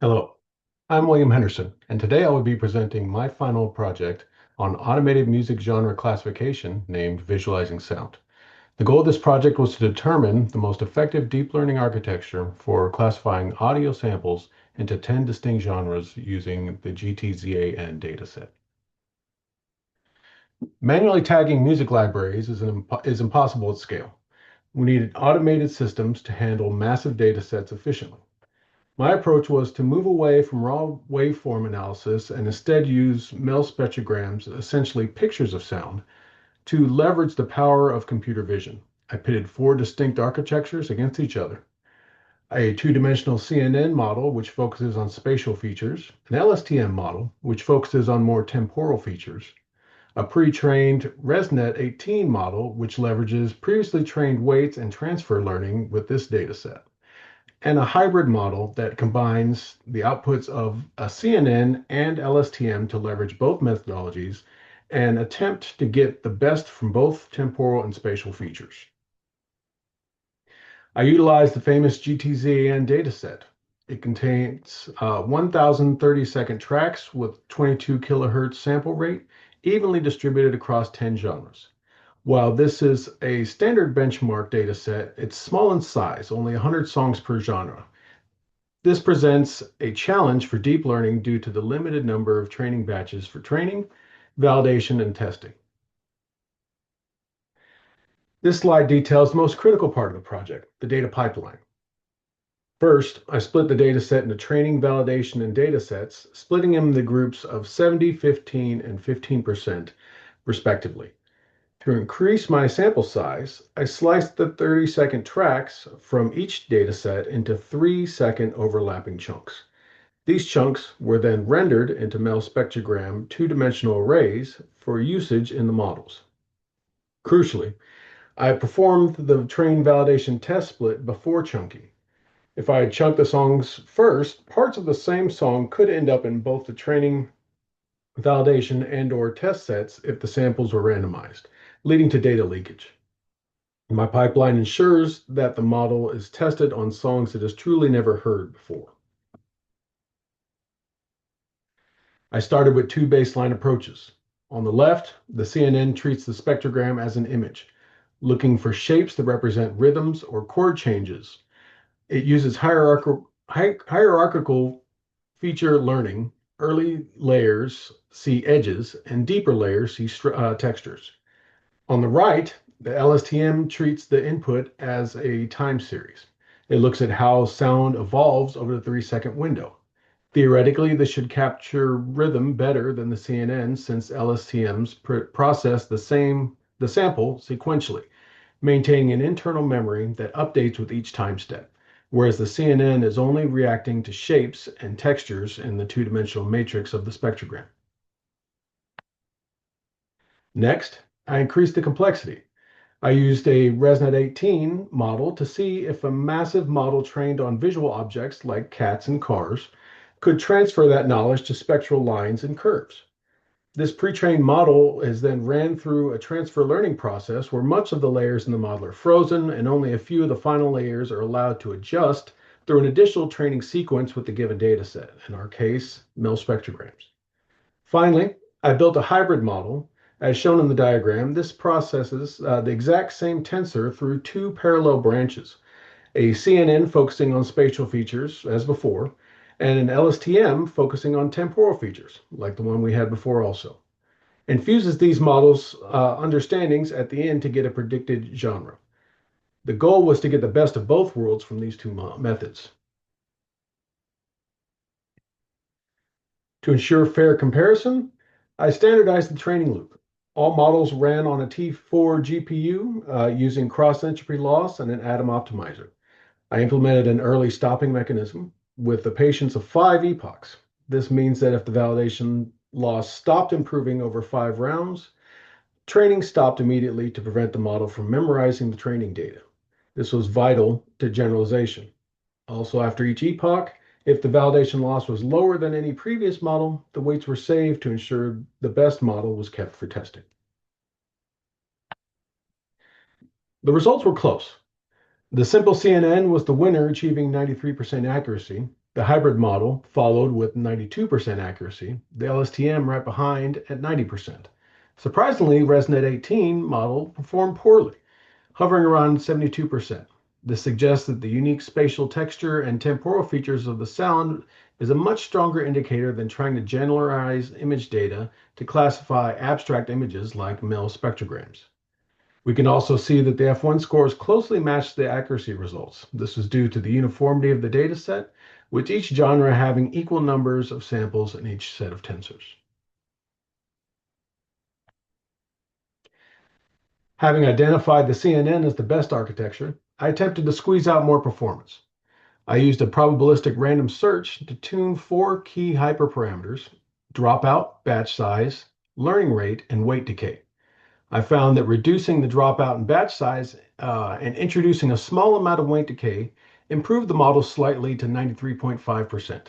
Hello, I'm William Henderson, and today I will be presenting my final project on automated music genre classification named Visualizing Sound. The goal of this project was to determine the most effective deep learning architecture for classifying audio samples into 10 distinct genres using the GTZAN dataset. Manually tagging music libraries is impossible at scale. We needed automated systems to handle massive datasets efficiently. My approach was to move away from raw waveform analysis and instead use MEL spectrograms, essentially pictures of sound, to leverage the power of computer vision. I pitted four distinct architectures against each other: a two-dimensional CNN model, which focuses on spatial features, an LSTM model, which focuses on more temporal features, a pre-trained ResNet 18 model, which leverages previously trained weights and transfer learning with this dataset, and a hybrid model that combines the outputs of a CNN and LSTM to leverage both methodologies and attempt to get the best from both temporal and spatial features. I utilized the famous GTZAN dataset. It contains 1,030-second tracks with 22 kilohertz sample rate, evenly distributed across 10 genres. While this is a standard benchmark dataset, it's small in size, only 100 songs per genre. This presents a challenge for deep learning due to the limited number of training batches for training, validation, and testing. This slide details the most critical part of the project, the data pipeline. First, I split the data set into training, validation, and data sets, splitting them into groups of 70, 15, and 15% respectively. To increase my sample size, I sliced the 30-second tracks from each data set into 3-second overlapping chunks. These chunks were then rendered into MEL spectrogram two-dimensional arrays for usage in the models. Crucially, I performed the train validation test split before chunking. If I had chunked the songs first, parts of the same song could end up in both the training, validation, and/or test sets if the samples were randomized, leading to data leakage. My pipeline ensures that the model is tested on songs it has truly never heard before. I started with two baseline approaches. On the left, the CNN treats the spectrogram as an image, looking for shapes that represent rhythms or chord changes. It uses hierarchical feature learning. Early layers see edges, and deeper layers see textures. On the right, the LSTM treats the input as a time series. It looks at how sound evolves over the 3-second window. Theoretically, this should capture rhythm better than the CNN since LSTMs process the sample sequentially, maintaining an internal memory that updates with each time step, whereas the CNN is only reacting to shapes and textures in the two-dimensional matrix of the spectrogram. Next, I increased the complexity. I used a ResNet 18 model to see if a massive model trained on visual objects like cats and cars could transfer that knowledge to spectral lines and curves. This pre-trained model is then ran through a transfer learning process where much of the layers in the model are frozen and only a few of the final layers are allowed to adjust through an additional training sequence with the given data set, in our case, MEL spectrograms. Finally, I built a hybrid model. As shown in the diagram, this processes the exact same tensor through two parallel branches, a CNN focusing on spatial features, as before, and an LSTM focusing on temporal features, like the one we had before also, and fuses these models' understandings at the end to get a predicted genre. The goal was to get the best of both worlds from these two methods. To ensure fair comparison, I standardized the training loop. All models ran on a T4 GPU using cross-entropy loss and an atom optimizer. I implemented an early stopping mechanism with the patience of 5 epochs. This means that if the validation loss stopped improving over 5 rounds, training stopped immediately to prevent the model from memorizing the training data. This was vital to generalization. Also, after each epoch, if the validation loss was lower than any previous model, the weights were saved to ensure the best model was kept for testing. The results were close. The simple CNN was the winner, achieving 93% accuracy. The hybrid model followed with 92% accuracy, the LSTM right behind at 90%. Surprisingly, ResNet 18 model performed poorly, hovering around 72%. This suggests that the unique spatial texture and temporal features of the sound is a much stronger indicator than trying to generalize image data to classify abstract images like MEL spectrograms. We can also see that the F1 scores closely match the accuracy results. This is due to the uniformity of the data set, with each genre having equal numbers of samples in each set of tensors. Having identified the CNN as the best architecture, I attempted to squeeze out more performance. I used a probabilistic random search to tune four key hyperparameters: dropout, batch size, learning rate, and weight decay. I found that reducing the dropout and batch size and introducing a small amount of weight decay improved the model slightly to 93.5%.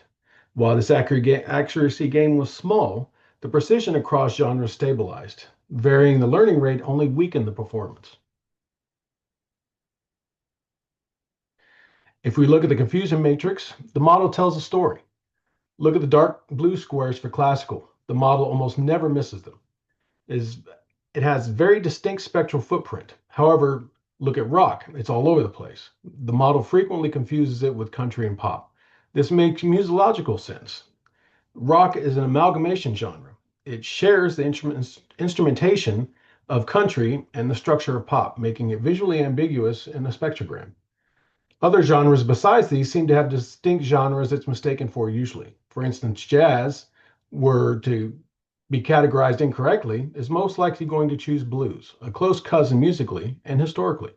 While this accuracy gain was small, the precision across genres stabilized. Varying the learning rate only weakened the performance. If we look at the confusion matrix, the model tells a story. Look at the dark blue squares for classical. The model almost never misses them. It has very distinct spectral footprint. However, look at rock. It's all over the place. The model frequently confuses it with country and pop. This makes musicological sense. Rock is an amalgamation genre. It shares the instrumentation of country and the structure of pop, making it visually ambiguous in a spectrogram. Other genres besides these seem to have distinct genres it's mistaken for usually. For instance, jazz, were to be categorized incorrectly, is most likely going to choose blues, a close cousin musically and historically.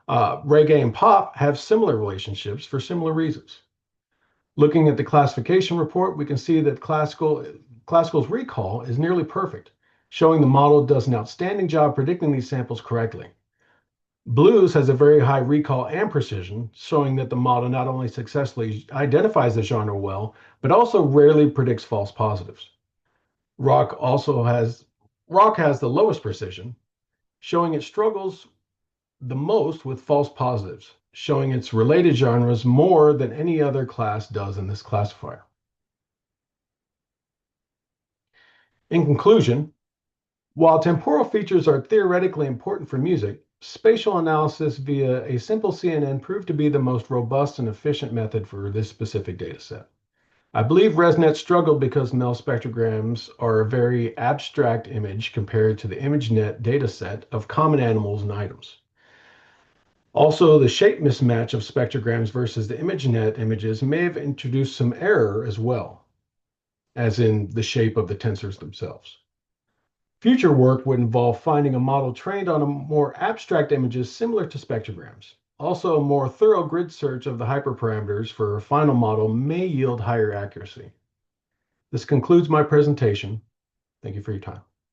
Reggae and pop have similar relationships for similar reasons. Looking at the classification report, we can see that classical's recall is nearly perfect, showing the model does an outstanding job predicting these samples correctly. Blues has a very high recall and precision, showing that the model not only successfully identifies the genre well, but also rarely predicts false positives. Rock has the lowest precision, showing it struggles the most with false positives, showing its related genres more than any other class does in this classifier. In conclusion, while temporal features are theoretically important for music, spatial analysis via a simple CNN proved to be the most robust and efficient method for this specific dataset. I believe ResNet struggled because MEL spectrograms are a very abstract image compared to the ImageNet dataset of common animals and items. Also, the shape mismatch of spectrograms versus the ImageNet images may have introduced some error as well, as in the shape of the tensors themselves. Future work would involve finding a model trained on a more abstract images similar to spectrograms. Also, a more thorough grid search of the hyperparameters for a final model may yield higher accuracy. This concludes my presentation. Thank you for your time.